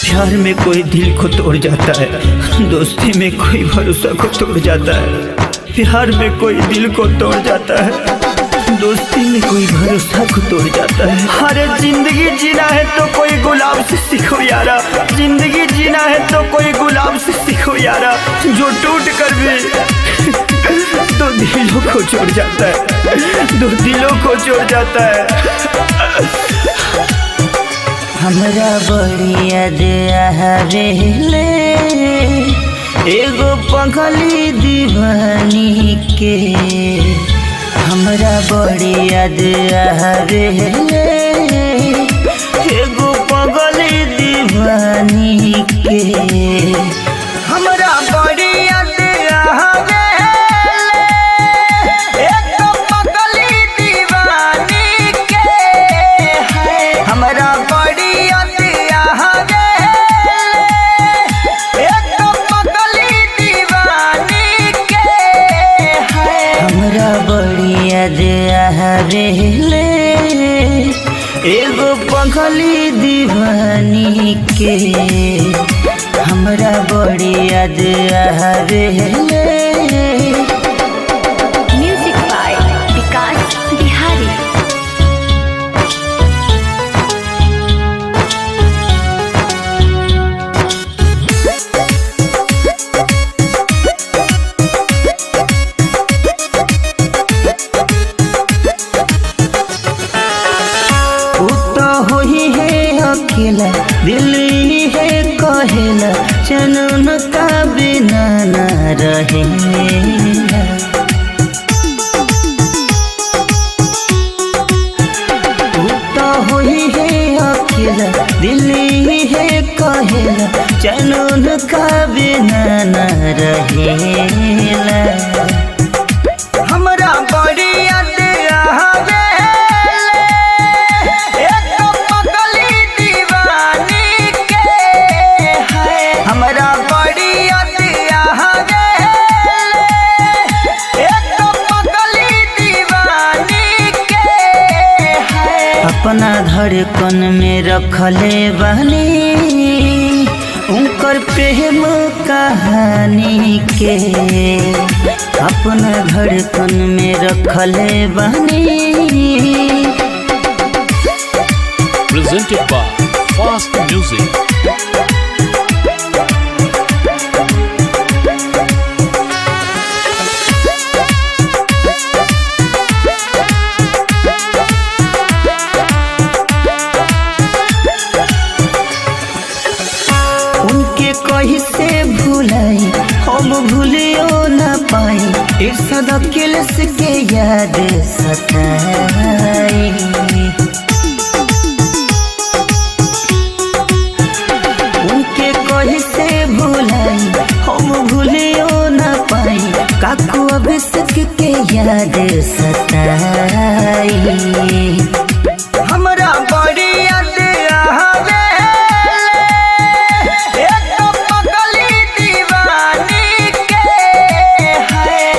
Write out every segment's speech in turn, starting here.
प्यार में कोई दिल को तोड़ जाता है, दोस्ती में कोई भरोसा को तोड़ जाता है। प्यार में कोई दिल को तोड़ जाता है, दोस्ती में कोई भरोसा को तोड़ जाता है। अरे जिंदगी जीना है तो कोई गुलाब से सीखो यारा, जिंदगी जीना है तो कोई गुलाब से सीखो यारा, जो टूट कर भी दो दिलों को जोड़ जाता है, दो दिलों को जोड़ जाता है। हमरा बड़ी याद आवेले एगो पगली दीवानी के, हमरा बड़ी याद आवेले एगो पगली दीवानी के, हमरा बड़ी याद आवेले एगो पगली दीवानी के, हमरा बड़ी याद आवेले एगो पगली दीवानी के, हमरा बड़ी याद आवेले एगो पगली दीवानी के, हमरा बड़ी याद आवेले। म्यूजिक बाय विकास बिहारी। अकेला दिल है कहेला चनन का बिना न रहेला, तो होई है अकेला दिल है कहेला चनन का बिना न रहेला, हमरा बड़ी याद हमरा बड़ी याद आवेले एगो पगली दीवानी के, अपना धड़कन में रखले बानी उनकर प्रेम कहानी के, अपना धड़कन में रखले बानी। Presented by Fast Music. उनके कहीं से भूलाई हम भूलियो न पाई, इर्षद अकेले के याद सताई, उनके कहीं से भूलाई हम भूलियो न पाई, काकू अभिषेक के याद सताई, हमरा बड़ी याद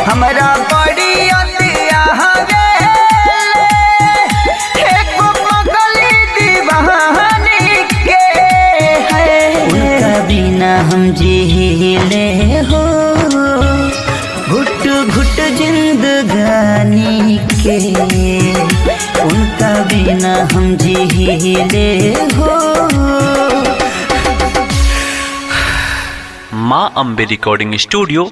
हमरा बड़ी याद आवेले एगो पगली दीवानी के, उनका बिना हम जीले हो घुट घुट जिंदगानी के, उनका बिना हम जीले हो। माँ अम्बे रिकॉर्डिंग स्टूडियो।